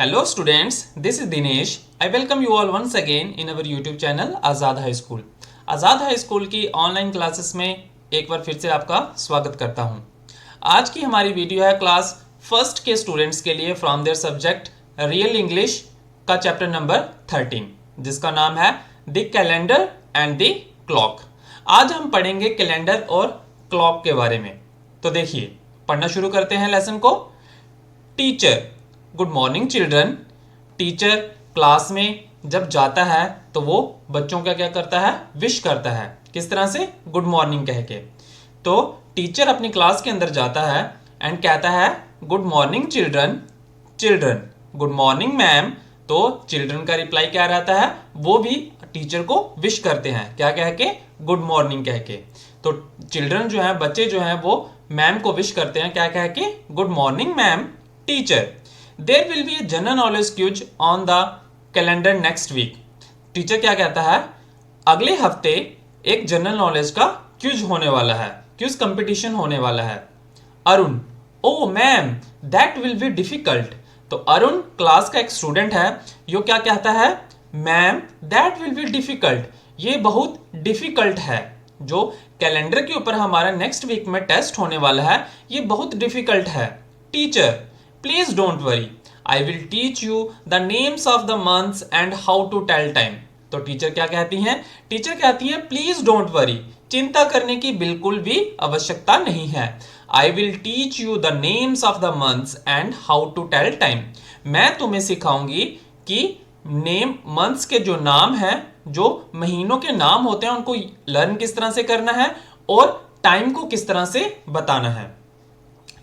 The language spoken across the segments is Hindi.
Hello students, this is Dinesh. I welcome you all once again in our YouTube channel Azad high school. Azad high school की ऑनलाइन क्लासेस में एक बार फिर से आपका स्वागत करता हूं। आज की हमारी वीडियो है क्लास फर्स्ट के स्टूडेंट्स के लिए from their subject real English का चैप्टर नंबर 13 जिसका नाम है the calendar and the clock. आज हम पढ़ेंगे कैलेंडर और क्लॉक के बारे में। तो देखिए, पढ़ना शुरू करते हैं लेसन को। Teacher, good morning children. Teacher class में जब जाता है तो वो बच्चों का क्या करता है, विश करता है। किस तरह से? गुड मॉर्निंग कह के। तो टीचर अपनी क्लास के अंदर जाता है एंड कहता है good morning children. Children, good morning ma'am. तो चिल्ड्रन का रिप्लाई क्या रहता है, वो भी टीचर को विश करते हैं, क्या कह के? गुड मॉर्निंग कह के। तो चिल्ड्रन जो है, बच्चे जो हैं, वो मैम को विश करते हैं, क्या कह के? Good morning ma'am. Teacher, there will be a general knowledge quiz on the calendar next week. Teacher क्या कहता है, अगले हफ्ते एक जनरल नॉलेज का क्विज होने वाला है, क्विज कंपटीशन होने वाला है। Arun, oh ma'am that will be difficult. तो अरुण क्लास का एक स्टूडेंट है, यो क्या कहता है, ma'am that will be difficult, ये बहुत डिफिकल्ट है। जो कैलेंडर के ऊपर हमारा नेक्स्ट वीक में टेस्ट होने वाला है, ये बहुत डिफिकल्ट है। Teacher, please don't worry, I will teach you the names of the months and how to tell time. तो टीचर क्या कहती हैं? टीचर कहती हैं प्लीज डोंट वरी, चिंता करने की बिल्कुल भी आवश्यकता नहीं है। I will teach you the names of the months and how to tell time. मैं तुम्हें सिखाऊंगी कि नेम मंथ्स के जो नाम हैं, जो महीनों के नाम होते हैं, उनको लर्न किस तरह से करना है और टाइम को किस तरह से बताना है।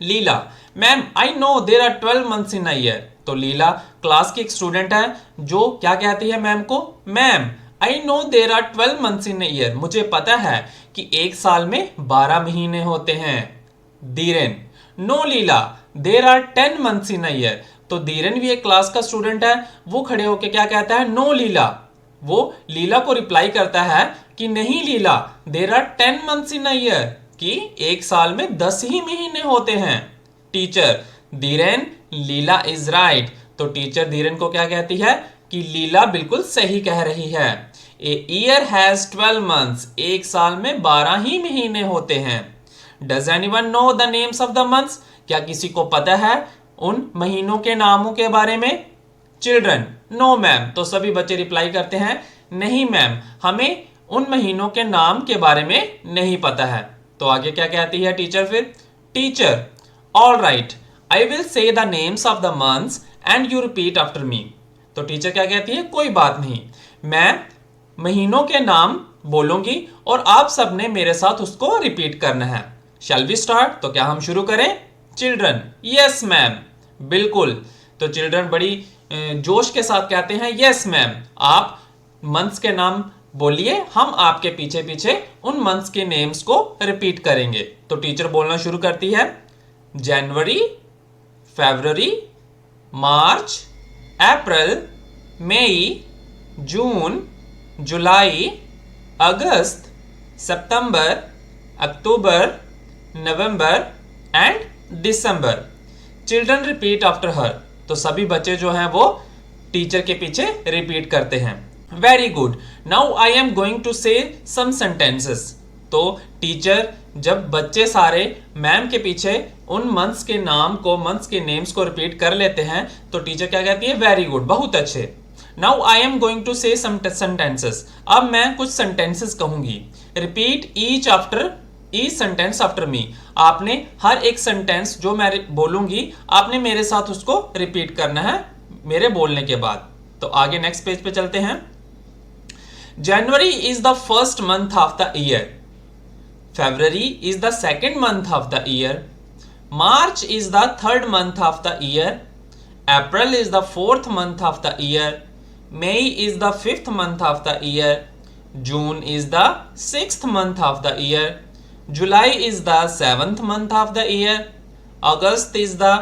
Leela, ma'am I know there are 12 months in a year. तो लीला क्लास की एक स्टूडेंट है जो क्या कहती है मैम को, ma'am I know there are 12 months in a year, मुझे पता है कि एक साल में 12 महीने होते हैं। Dheeren, no Leela there are 10 months in a year. तो धीरेन भी एक क्लास का स्टूडेंट है, वो खड़े होकर क्या कहता है, नो लीला। वो लीला को रिप्लाई करता है कि नहीं Leela, there are 10 months in a year, कि एक साल में 10 ही महीने होते हैं। Teacher, Dhiren Leela is right. तो टीचर धीरेन को क्या कहती है कि लीला बिल्कुल सही कह रही है। ए ईयर हैज 12 मंथ्स, एक साल में 12 ही महीने होते हैं। Does anyone know the names of the months, क्या किसी को पता है उन महीनों के नामों के बारे में? Children, no ma'am. तो सभी बच्चे रिप्लाई करते हैं नहीं मैम, हमें उन महीनों के नाम के बारे में नहीं पता है। तो आगे क्या कहती है टीचर फिर? Teacher, all right, I will say the names of the months and you repeat after मी। तो टीचर क्या कहती है, कोई बात नहीं, मैं महीनों के नाम बोलूंगी और आप सबने मेरे साथ उसको रिपीट करना है। Shall we start? तो क्या हम शुरू करें? Children, yes ma'am. बिल्कुल। तो चिल्ड्रन बड़ी जोश के साथ कहते हैं यस मैम, आप मंथ्स के नाम बोलिए, हम आपके पीछे पीछे उन मंथ्स के नेम्स को रिपीट करेंगे। तो टीचर बोलना शुरू करती है, January, February, March, April, May, June, July, August, September, October, November and December. Children repeat after her. तो सभी बच्चे जो हैं वो टीचर के पीछे रिपीट करते हैं। Very good, now I am going to say some sentences. तो टीचर जब बच्चे सारे मैम के पीछे उन मंथ्स के नाम को, मंथ्स के नेम्स को रिपीट कर लेते हैं, तो टीचर क्या कहती है, वेरी गुड, बहुत अच्छे। Now I am going to say some sentences. अब मैं कुछ सेंटेंसेस कहूंगी। Repeat each sentence after me. आपने हर एक सेंटेंस जो मैं बोलूंगी, आपने मेरे साथ उसको रिपीट करना है मेरे बोलने के बाद। तो आगे नेक्स्ट पेज पे चलते हैं। January is the first month of the year, February is the second month of the year, March is the third month of the year, April is the fourth month of the year, May is the fifth month of the year, June is the sixth month of the year, July is the seventh month of the year, August is the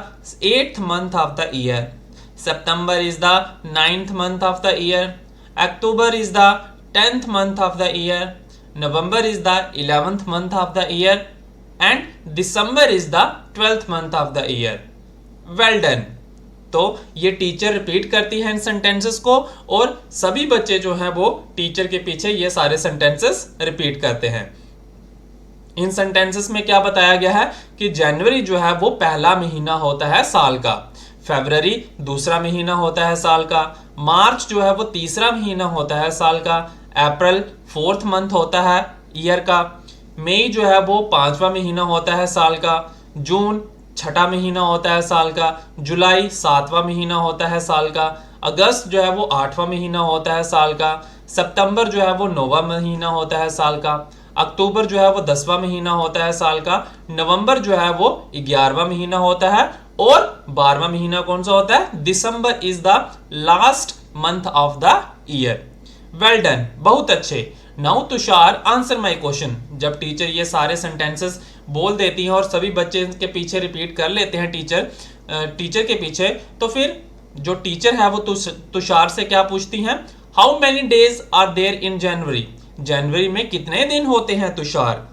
eighth month of the year, September is the 9th month of the year, October is the 10th month of the year, November is the 11th month of the year and December is the 12th month of the year. Well done. तो ये टीचर रिपीट करती है इन सेंटेंसेस को और सभी बच्चे जो हैं वो टीचर के पीछे ये सारे सेंटेंसेस रिपीट करते हैं। इन सेंटेंसेस में क्या बताया गया है कि जनवरी जो है वो पहला महीना होता है साल का, फरवरी दूसरा महीना होता है साल का, मार्च जो है वो तीसरा महीना होता है साल का, अप्रैल फोर्थ मंथ होता है ईयर का, मई जो है वो पांचवा महीना होता है साल का, जून छठा महीना होता है साल का, जुलाई सातवां महीना होता है साल का, अगस्त जो है वो आठवां महीना होता है साल का, सितंबर जो है वो नौवां महीना होता है साल का, अक्टूबर जो है वो 10वां महीना होता है साल का, नवंबर जो है वो 11वां महीना होता है और 12वां महीना कौन सा होता है? December is the last month of the year. Well done, बहुत अच्छे। Now Tushar answer my question. जब टीचर ये सारे सेंटेंसेस बोल देती हैं और सभी बच्चे के पीछे रिपीट कर लेते हैं टीचर के पीछे, तो फिर जो टीचर है वो तुषार से क्या पूछती हैं? How many days are there in January? जनवरी में कितने दिन होते हैं तुषार?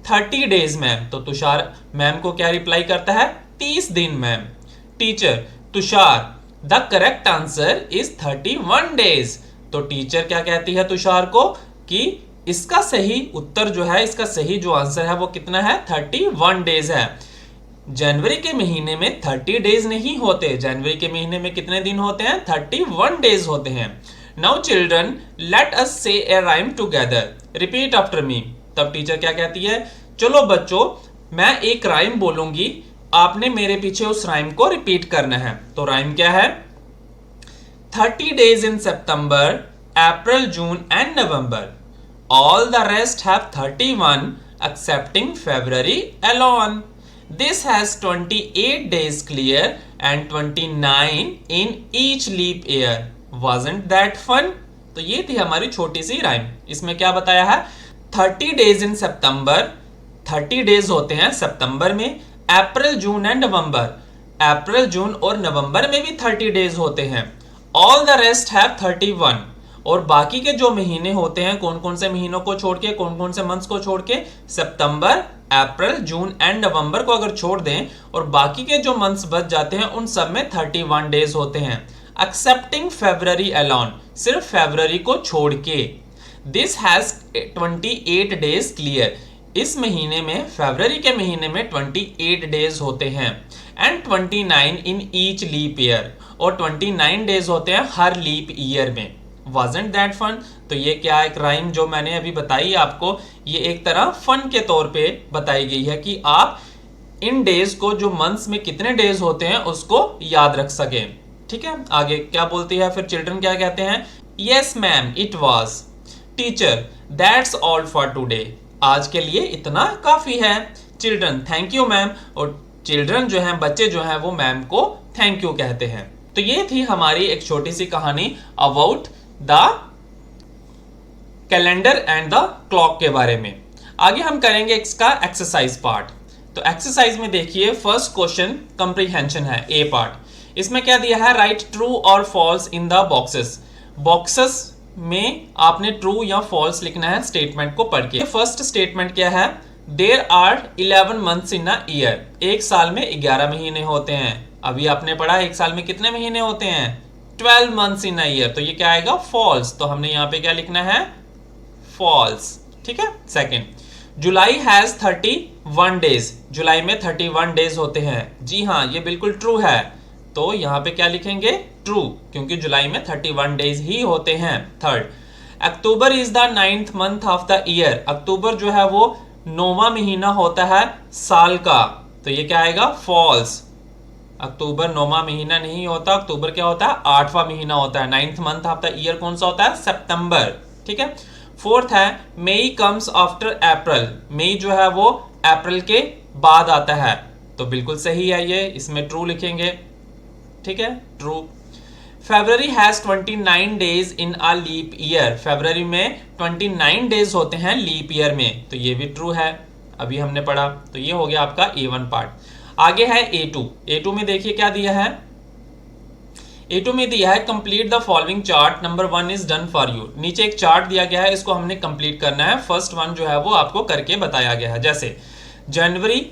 30 days ma'am. तो तुषार मैम को क्या रिप्लाई करता है? 30 दिन ma'am. Teacher Tushar the correct answer is 31 days. तो टीचर क्या कहती है तुषार को कि इसका सही उत्तर जो है, इसका सही जो आंसर है वो कितना है? 31 डेज है। जनवरी के महीने में 30 डेज नहीं होते। जनवरी के महीने में कितने दिन होते हैं? 31 डेज होते हैं। Now children let us say a rhyme together, repeat after me. तब टीचर क्या कहती है? चलो बच्चों, मैं एक राइम बोलूंगी, आपने मेरे पीछे उस राइम को रिपीट करना है। तो राइम क्या है? 30 days in September, April, June and November. All the rest have 31 excepting February alone. This has 28 days clear and 29 in each leap year. Wasn't that fun? तो ये थी हमारी छोटी सी राइम। इसमें क्या बताया है? 30 days in September, 30 डेज होते हैं सितंबर में, अप्रैल जून एंड नवंबर, अप्रैल जून और नवंबर में भी 30 डेज होते हैं। ऑल द रेस्ट हैव 31, और बाकी के जो महीने होते हैं, कौन कौन से महीनों को छोड़ के, कौन कौन से मंथ्स को छोड़ के? सितंबर, अप्रैल, जून एंड नवंबर को अगर छोड़ दें और बाकी के जो मंथ्स बच जाते हैं उन सब में 31 डेज होते हैं। एक्सेप्टिंग फेब्रुअरी अलोन, सिर्फ फेब्रुअरी को छोड़ के। दिस हैज 28 डेज क्लियर, इस महीने में, फरवरी के महीने में 28 डेज होते हैं। And 29 in each leap year, और 29 डेज होते हैं हर लीप ईयर में। Wasn't that fun? तो ये क्या एक राइम जो मैंने अभी बताई आपको, ये एक तरह फन के तौर पे बताई गई है कि आप इन डेज को, जो मंथ्स में कितने डेज होते हैं, उसको याद रख सकें। ठीक है, आगे क्या बोलती है फिर चिल्ड्रन, क्या कहते हैं? Yes ma'am it was. Teacher that's all for today, आज के लिए इतना काफी है। चिल्ड्रन थैंक यू मैम, और चिल्ड्रन जो हैं, बच्चे जो हैं, वो मैम को थैंक यू कहते हैं। तो ये थी हमारी एक छोटी सी कहानी about the calendar and the clock के बारे में। आगे हम करेंगे इसका एक्सरसाइज पार्ट। तो एक्सरसाइज में देखिए, फर्स्ट क्वेश्चन कंप्रीहेंशन है, ए पार्ट। इसमें क्या दिया है? राइट ट्रू और falls in the boxes. Boxes में आपने ट्रू या फॉल्स लिखना है स्टेटमेंट को पढ़ के। फर्स्ट स्टेटमेंट क्या है? There are 11 months in a year, एक साल में 11 महीने होते हैं। अभी आपने पढ़ा एक साल में कितने महीने होते हैं? 12 मंथ्स इन अ ईयर। तो ये क्या आएगा? फॉल्स। तो हमने यहाँ पे क्या लिखना है? फॉल्स। ठीक है। सेकंड, जुलाई हैज 31 डेज, जुलाई में 31 डेज होते हैं। जी हाँ, ये बिल्कुल ट्रू है। तो यहाँ पे क्या लिखेंगे? ट्रू, क्योंकि जुलाई में 31 डेज ही होते हैं। Third, October is the 9th month of the year, अक्टूबर जो है वो 9वां महीना होता है साल का। तो ये क्या आएगा? फॉल्स। अक्टूबर 9वां महीना नहीं होता, अक्टूबर क्या होता है? 8वां महीना होता है। 9th month of the year कौन सा होता है? सितंबर। ठीक है। फोर्थ है, मई कम्स आफ्टर अप्रैल, मई जो है वो अप्रैल के बाद आता है। तो बिल्कुल सही है ये, इसमें ट्रू लिखेंगे। ठीक है, true. February has 29 days in a leap year, फरवरी में 29 डेज होते हैं लीप ईयर में। तो ये भी ट्रू है, अभी हमने पढ़ा। तो ये हो गया आपका A1 पार्ट। आगे है A2। A2 में देखिए क्या दिया है? A2 में दिया है complete the following chart, number 1 is done for you. नीचे एक चार्ट दिया गया है, इसको हमने कंप्लीट करना है। फर्स्ट वन जो है वो आपको करके बताया गया है। जैसे जनवरी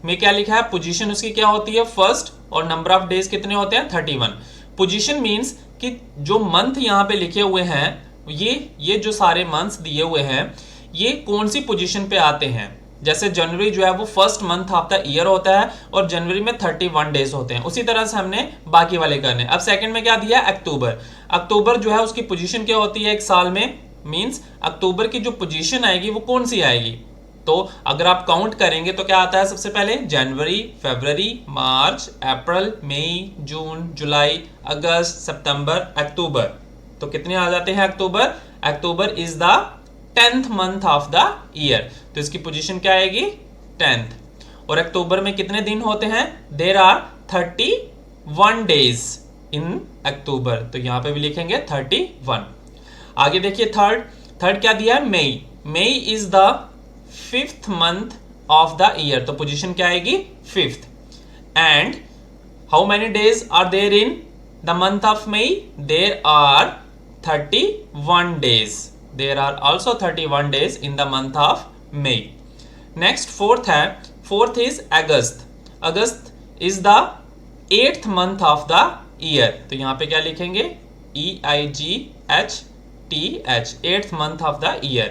में क्या लिखा है? पोजीशन उसकी क्या होती है? फर्स्ट और नंबर ऑफ डेज कितने होते हैं 31। पोजीशन मींस कि जो मंथ यहाँ पे लिखे हुए हैं ये जो सारे मंथ्स दिए हुए हैं ये कौन सी पोजीशन पे आते हैं। जैसे जनवरी जो है वो first month of the year होता है और जनवरी में 31 डेज होते हैं, उसी तरह से हमने बाकी वाले करने। अब सेकंड में क्या दिया अक्टूबर। अक्टूबर जो है उसकी पोजीशन क्या होती है एक साल में, मींस अक्टूबर की जो पोजीशन आएगी वो कौन सी आएगी। तो अगर आप काउंट करेंगे तो क्या आता है सबसे पहले जनवरी, February, March, April, May, June, July, August, September, अक्टूबर। तो कितने आ जाते हैं अक्टूबर। October is the 10th month of the year, तो इसकी पोजीशन क्या आएगी 10th। और अक्टूबर में कितने दिन होते हैं, देयर आर 31 डेज इन अक्टूबर, तो यहां पे भी लिखेंगे 31। आगे देखिए थर्ड क्या दिया है मई। May is the 5th month of the year, तो पोजीशन क्या आएगी 5th। And how many days are there in the month of May, there are 31 days. There are also 31 days in the month of May. Next fourth है, fourth is August. August is the 8th month of the year. तो यहाँ पे क्या लिखेंगे EIGHTH, 8th month of the year.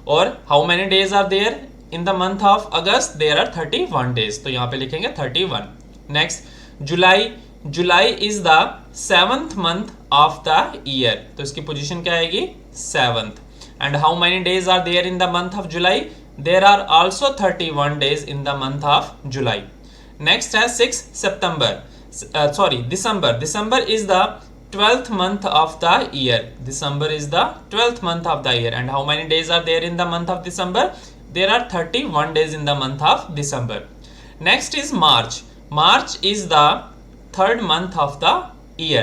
और how many days are there in the month of August? There are 31 days. तो यहाँ पे लिखेंगे 31. Next July. July is the 7th month of the year, तो इसकी पोजीशन क्या आएगी 7th। And how many days are there in the month of July, there are also 31 days in the month of July. Next है 6 सितंबर, December. December is the 12th month of the year. December is the 12th month of the year. And how many days are there in the month of December? There are 31 days in the month of December. Next is March. March is the 3rd month of the year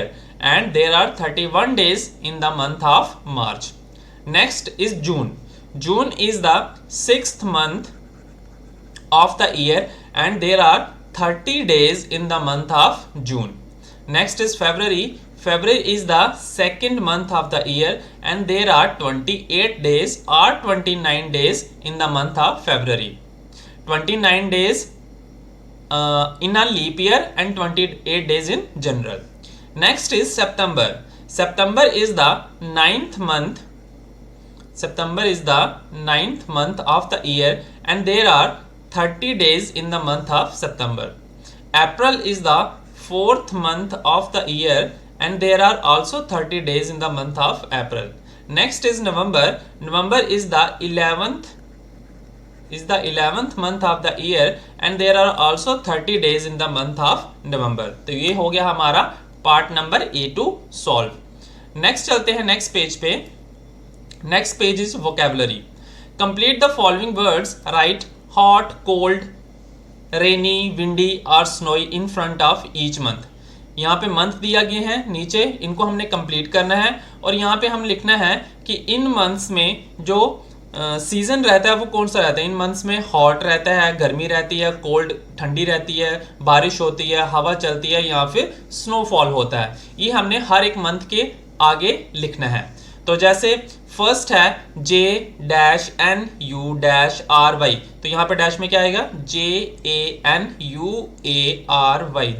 and there are 31 days in the month of March. Next is June. June is the 6th month of the year and there are 30 days in the month of June. Next is February. February is the 2nd month of the year and there are 28 days or 29 days in the month of February. 29 days in a leap year and 28 days in general. Next is September. September is the 9th month. September is the 9th month of the year and there are 30 days in the month of September. April is the 4th month of the year and there are also 30 days in the month of April. Next is November. November is the 11th month of the year and there are also 30 days in the month of November. तो ये हो गया हमारा part number A2 solve. Next चलते हैं नेक्स्ट पेज पे। Next page is vocabulary. Complete the following words, write hot, cold, rainy, windy और snowy in front of each month. यहाँ पे मंथ दिया गए हैं नीचे, इनको हमने कंप्लीट करना है और यहाँ पे हम लिखना है कि इन मंथ्स में जो सीजन रहता है वो कौन सा रहता है। इन मंथ्स में हॉट रहता है, गर्मी रहती है, कोल्ड ठंडी रहती है, बारिश होती है, हवा चलती है या फिर स्नोफॉल होता है। ये हमने हर एक मंथ के आगे लिखना है। तो जैसे फर्स्ट है JNUARY, तो यहाँ पे डैश में क्या आएगा JANUARY,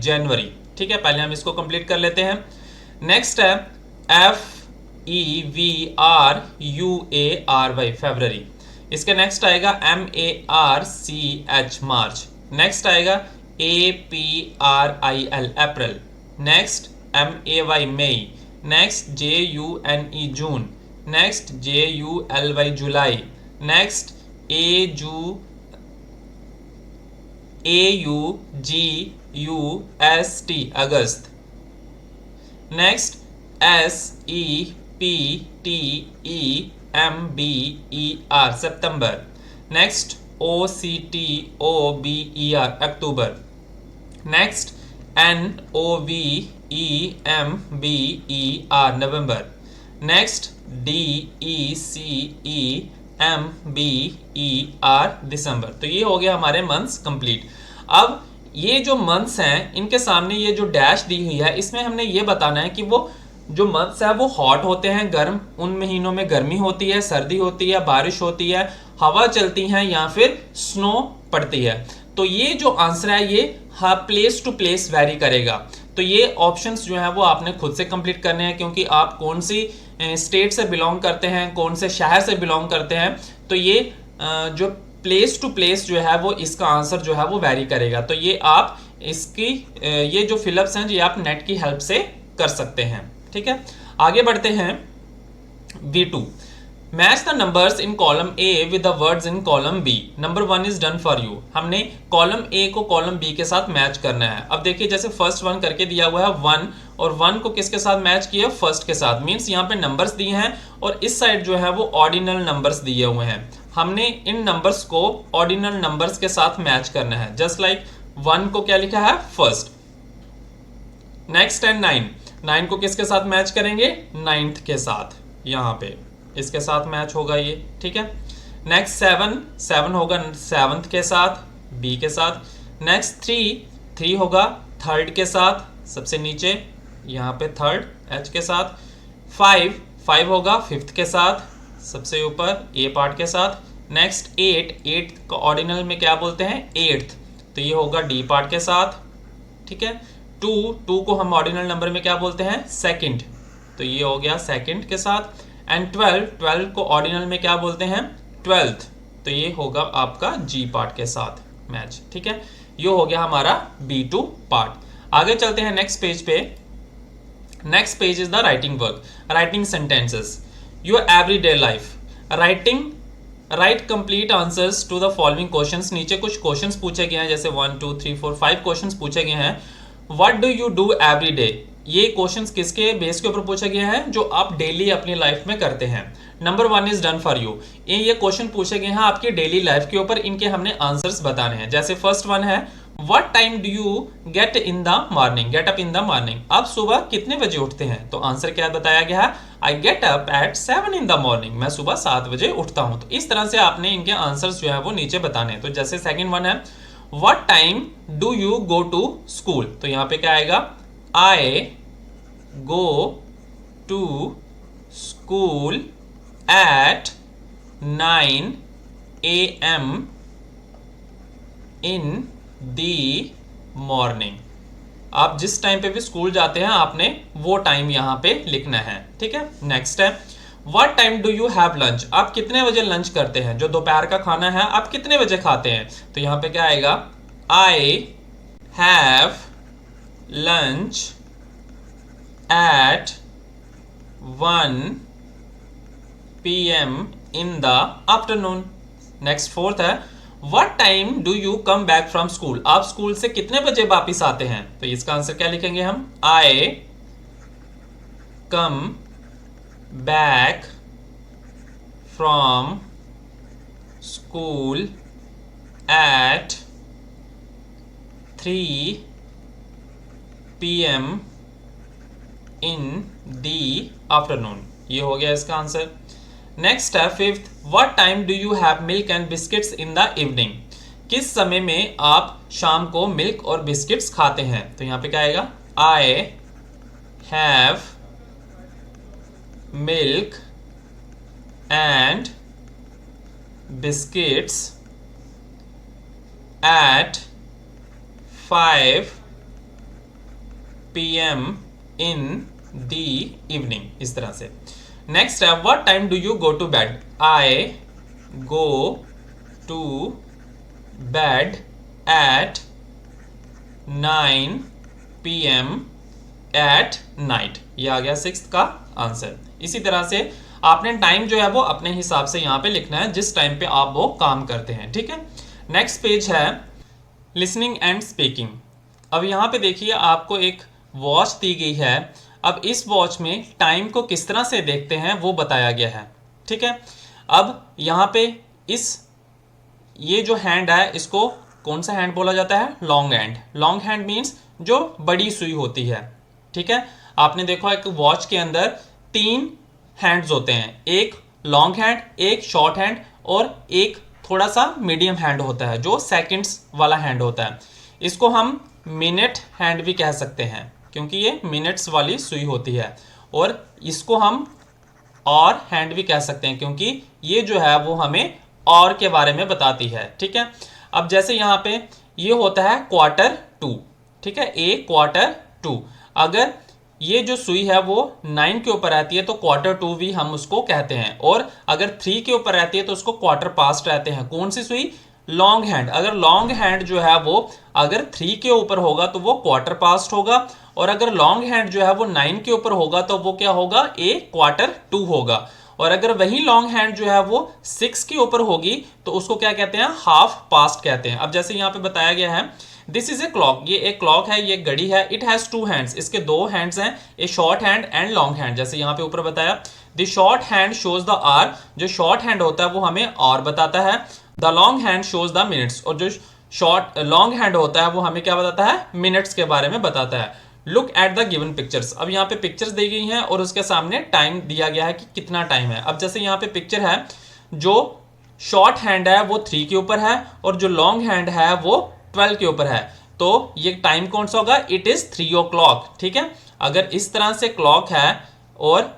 जनवरी। ठीक है, पहले हम इसको कंप्लीट कर लेते हैं। नेक्स्ट है FEVRUARY, फरवरी। इसके नेक्स्ट आएगा MARCH, मार्च। नेक्स्ट आएगा APRIL, अप्रैल। नेक्स्ट MAY, मई। नेक्स्ट JUNE, जून। नेक्स्ट JULY, जुलाई। नेक्स्ट AUGUST, अगस्त। नेक्स्ट SEPTEMBER, सितंबर। नेक्स्ट OCTOBER, अक्टूबर। नेक्स्ट NOVEMBER, नवंबर। नेक्स्ट DECEMBER, दिसंबर। तो ये हो गया हमारे मंथ्स कंप्लीट। अब ये जो मंथ्स हैं इनके सामने ये जो डैश दी हुई है इसमें हमने ये बताना है कि वो जो मंथ्स है वो हॉट होते हैं, गर्म, उन महीनों में गर्मी होती है, सर्दी होती है, बारिश होती है, हवा चलती है या फिर स्नो पड़ती है। तो ये जो आंसर है ये हाँ प्लेस टू प्लेस वेरी करेगा। तो ये ऑप्शंस जो है वो आपने खुद से कंप्लीट करने हैं, क्योंकि आप कौन सी स्टेट से बिलोंग करते हैं, कौन से शहर से बिलोंग करते हैं, तो ये जो प्लेस टू प्लेस जो है वो इसका आंसर जो है वो वेरी करेगा। तो ये आप इसकी ये जो फिलअप्स हैं ये आप नेट की हेल्प से कर सकते हैं। ठीक है, आगे बढ़ते हैं। V2 match the numbers in column A with the words in column B. Number 1 is done for you. हमने कॉलम ए को कॉलम बी के साथ मैच करना है। अब देखिए जैसे फर्स्ट 1 करके दिया हुआ है 1, और 1 को किसके साथ मैच किया, फर्स्ट के साथ। मीन्स यहाँ पे नंबर्स दिए हैं और इस साइड जो है वो ऑर्डिनल नंबर्स दिए हुए हैं। हमने इन नंबर्स को ऑर्डिनल नंबर्स के साथ मैच करना है। जस्ट लाइक 1 को क्या लिखा है, फर्स्ट। नेक्स्ट है 9 को किसके साथ मैच करेंगे, 9th के साथ, यहाँ पे इसके साथ मैच होगा ये। ठीक है, नेक्स्ट 7 होगा 7th के साथ, बी के साथ। नेक्स्ट 3 होगा 3rd के साथ, सबसे नीचे यहाँ पे 3rd H के साथ। 5 होगा 5th के साथ, सबसे ऊपर ए पार्ट के साथ। नेक्स्ट 8 को ऑर्डिनल में क्या बोलते हैं, 8th, तो ये होगा डी पार्ट के साथ। ठीक है, 2 को हम ऑर्डिनल नंबर में क्या बोलते हैं, सेकंड, तो ये हो गया सेकंड के साथ। एंड 12 को ऑर्डिनल में क्या बोलते हैं, 12th, तो ये होगा आपका जी पार्ट के साथ मैच। ठीक है, ये हो गया हमारा B2 पार्ट। आगे चलते हैं नेक्स्ट पेज पे। Next page is the writing work, writing sentences, your everyday life. Write complete answers to the following questions. नीचे कुछ क्वेश्चंस पूछे गए हैं, जैसे 1 2 3 4 5 क्वेश्चंस पूछे गए हैं। What do you do every day, ये क्वेश्चंस किसके बेस के ऊपर पूछे गए हैं, जो आप डेली अपनी लाइफ में करते हैं। Number 1 is done for you, ये क्वेश्चन पूछे गए हैं आपकी डेली लाइफ के ऊपर, इनके हमने आंसर्स बताने हैं। जैसे फर्स्ट 1 है, what time do you get in the morning, get up in the morning, आप सुबह कितने बजे उठते हैं। तो आंसर क्या बताया गया है, I get up at 7 in the morning, मैं सुबह 7 बजे उठता हूं। तो इस तरह से आपने इनके आंसर्स जो है वो नीचे बताने हैं। तो जैसे सेकंड 1 है, what time do you go to school, तो यहाँ पे क्या आएगा, I go to school at 9 AM in the morning. आप जिस टाइम पे भी स्कूल जाते हैं आपने वो टाइम यहाँ पे लिखना है। ठीक है, नेक्स्ट है, what time do you have lunch, आप कितने बजे लंच करते हैं, जो दोपहर का खाना है आप कितने बजे खाते हैं। तो यहाँ पे क्या आएगा, I have lunch at 1 PM in the afternoon. Next fourth है, what time do you come back from school, आप स्कूल से कितने बजे वापिस आते हैं। तो इसका आंसर क्या लिखेंगे हम, I come back from school at 3 PM in the afternoon, ये हो गया इसका आंसर। नेक्स्ट है fifth, what time do you have milk and biscuits in the evening, किस समय में आप शाम को मिल्क और बिस्किट्स खाते हैं। तो यहाँ पे क्या आएगा, I have milk and biscuits at 5 PM in the evening, इस तरह से। नेक्स्ट है, what time do you go to bed, I go to bed at 9 PM at night, ये आ गया सिक्स्थ का आंसर। इसी तरह से आपने टाइम जो है वो अपने हिसाब से यहाँ पे लिखना है जिस टाइम पे आप वो काम करते हैं। ठीक है, नेक्स्ट पेज है लिसनिंग एंड स्पीकिंग। अब यहाँ पे देखिए आपको एक वॉच दी गई है। अब इस वॉच में टाइम को किस तरह से देखते हैं वो बताया गया है। ठीक है, अब यहाँ पे ये जो हैंड है इसको कौन सा हैंड बोला जाता है, long hand. Long hand means जो बड़ी सुई होती है। ठीक है, आपने देखा एक वॉच के अंदर 3 हैंड्स होते हैं, एक लॉन्ग हैंड, एक शॉर्ट हैंड और एक थोड़ा सा मीडियम हैंड होता है जो सेकंड्स वाला हैंड होता है। इसको हम मिनट हैंड भी कह सकते हैं क्योंकि ये मिनट्स वाली सुई होती है, और इसको हम और हैंड भी कह सकते हैं क्योंकि ये जो है वो हमें और के बारे में बताती है। ठीक है, अब जैसे यहाँ पे ये होता है क्वार्टर 2, ठीक है, a क्वार्टर 2। अगर ये जो सुई है वो 9 के ऊपर रहती है तो क्वार्टर 2 भी हम उसको कहते हैं, और अगर 3 के ऊपर रहती है तो उसको क्वार्टर पास्ट रहते हैं। कौन सी सुई? Long hand. अगर लॉन्ग हैंड जो है वो अगर 3 के ऊपर होगा तो वो क्वार्टर पास्ट होगा, और अगर लॉन्ग हैंड जो है वो 9 के ऊपर होगा तो वो क्या होगा? ए क्वार्टर 2 होगा। और अगर वही लॉन्ग हैंड जो है वो 6 के ऊपर होगी तो उसको क्या कहते हैं? हाफ पास्ट कहते हैं। अब जैसे यहाँ पे बताया गया है, दिस इज ए क्लॉक, ये एक क्लॉक है, ये घड़ी है। इट हैज 2 हैंड्स, इसके 2 हैंड्स हैं, a short hand and long hand. जैसे यहाँ पे ऊपर बताया, the short hand shows the hour, जो शॉर्ट हैंड होता है वो हमें आवर बताता है। The long hand shows the minutes, और जो लॉन्ग हैंड होता है वो हमें क्या बताता है? मिनट्स के बारे में बताता है। Look at the given pictures, अब यहाँ पे पिक्चर्स दी गई हैं और उसके सामने टाइम दिया गया है कि कितना टाइम है। अब जैसे यहाँ पे पिक्चर है, जो शॉर्ट हैंड है वो 3 के ऊपर है और जो लॉन्ग हैंड है वो 12 के ऊपर है, तो ये टाइम कौन सा होगा? इट इज 3 o'clock, ठीक है। अगर इस तरह से क्लॉक है और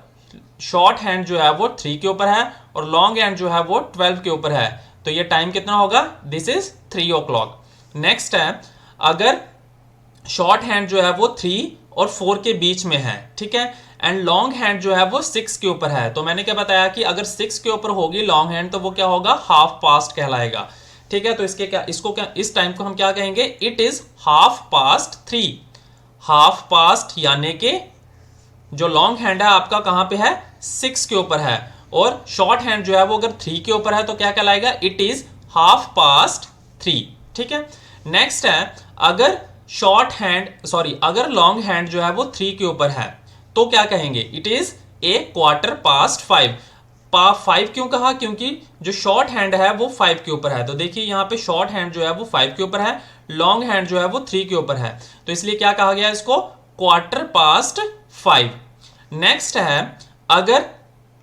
शॉर्ट हैंड जो है वो 3 के ऊपर है और लॉन्ग हैंड जो है वो 12 के ऊपर है, तो ये टाइम कितना होगा? This is 3 o'clock। नेक्स्ट है, अगर शॉर्ट हैंड जो है वो 3 और 4 के बीच में है, ठीक है, एंड लॉन्ग हैंड जो है वो 6 के ऊपर है, तो मैंने क्या बताया कि अगर 6 के ऊपर होगी लॉन्ग हैंड तो वो क्या होगा? हाफ पास्ट कहलाएगा, ठीक है। तो इस टाइम को हम क्या कहेंगे? It is half past 3। Half past यानी कि जो लॉन्ग हैंड है आपका कहां पे है? 6 के ऊपर है, और शॉर्ट हैंड जो है वो अगर 3 के ऊपर है तो क्या कहलाएगा? इट इज हाफ पास्ट 3, ठीक है। नेक्स्ट है, अगर लॉन्ग हैंड जो है वो 3 के ऊपर है तो क्या कहेंगे? It is a quarter past 5। 5 क्यों कहा? क्योंकि जो शॉर्ट हैंड है वो 5 के ऊपर है, तो देखिए यहाँ पे शॉर्ट हैंड जो है वो 5 के ऊपर है, लॉन्ग हैंड जो है वो 3 के ऊपर है, तो इसलिए क्या कहा गया इसको? Quarter past 5। नेक्स्ट है, अगर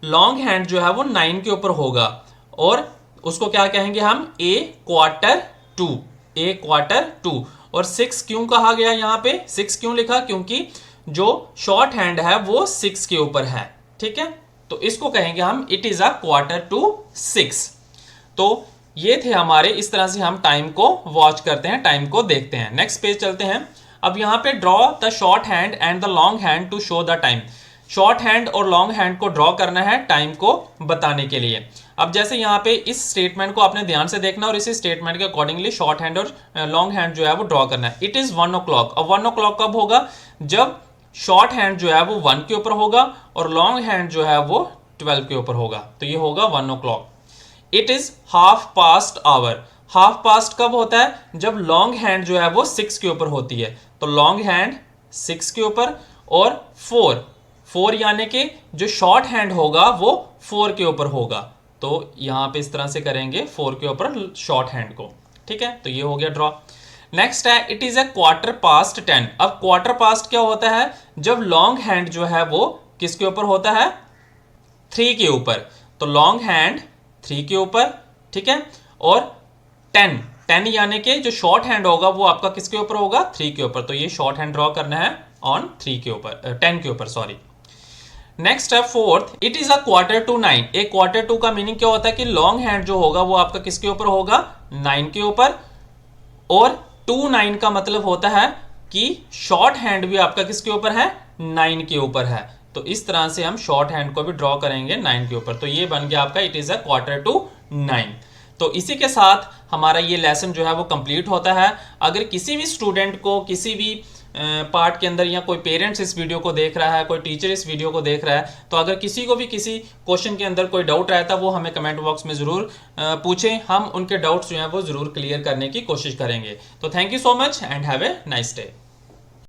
लॉन्ग हैंड जो है वो 9 के ऊपर होगा और उसको क्या कहेंगे हम? ए क्वार्टर 2। ए क्वार्टर 2। और 6 क्यों कहा गया यहाँ पे? 6 क्यों लिखा? क्योंकि जो शॉर्ट हैंड है वो 6 के ऊपर है, ठीक है, तो इसको कहेंगे हम it is a quarter to 6। तो ये थे हमारे, इस तरह से हम टाइम को वॉच करते हैं, टाइम को देखते हैं। नेक्स्ट पेज चलते हैं। अब यहाँ पे draw the short hand and the long hand to show the time. Short hand और लॉन्ग हैंड को ड्रॉ करना है टाइम को बताने के लिए। अब जैसे यहाँ पे इस स्टेटमेंट को आपने ध्यान से देखना और इसी स्टेटमेंट के अकॉर्डिंगली शॉर्ट हैंड और लॉन्ग हैंड जो है वो ड्रॉ करना है। It is 1 o'clock। अब 1 o'clock कब होगा? जब शॉर्ट हैंड जो है वो 1 के ऊपर होगा और लॉन्ग हैंड जो है वो 12 के ऊपर होगा, तो ये होगा 1 o'clock। It is half past hour. Half past कब होता है? जब लॉन्ग हैंड जो है वो 6 के ऊपर होती है, तो लॉन्ग हैंड 6 के ऊपर और 4 यानी कि जो शॉर्ट हैंड होगा वो 4 के ऊपर होगा, तो यहां पे इस तरह से करेंगे 4 के ऊपर शॉर्ट हैंड को, ठीक है, तो ये हो गया ड्रॉ। नेक्स्ट है, it is a quarter past 10। अब क्वार्टर पास्ट क्या होता है? जब लॉन्ग हैंड जो है वो किसके ऊपर होता है? 3 के ऊपर, तो लॉन्ग हैंड 3 के ऊपर, ठीक है, और 10 यानी कि जो शॉर्ट हैंड होगा वो आपका किसके ऊपर होगा? 3 के ऊपर, तो ये शॉर्ट हैंड ड्रॉ करना है ऑन 3 के ऊपर, 10 के ऊपर, सॉरी। नेक्स्ट है fourth, it is a quarter to 9। एक क्वार्टर टू का मीनिंग क्या होता है कि लॉन्ग हैंड जो होगा वो आपका किसके ऊपर होगा? 9 के ऊपर, और 2-9 का मतलब होता है कि शॉर्ट हैंड भी आपका किसके ऊपर है? 9 के ऊपर है, तो इस तरह से हम शॉर्ट हैंड को भी ड्रॉ करेंगे 9 के ऊपर, तो ये बन गया आपका it is a quarter to 9। तो इसी के साथ हमारा ये लेसन जो है वो कंप्लीट होता है। अगर किसी भी स्टूडेंट को किसी भी पार्ट के अंदर, या कोई पेरेंट्स इस वीडियो को देख रहा है, कोई टीचर इस वीडियो को देख रहा है, तो अगर किसी को भी किसी क्वेश्चन के अंदर कोई डाउट रहता है वो हमें कमेंट बॉक्स में ज़रूर पूछें, हम उनके डाउट्स जो हैं वो ज़रूर क्लियर करने की कोशिश करेंगे। तो thank you so much and have a nice day.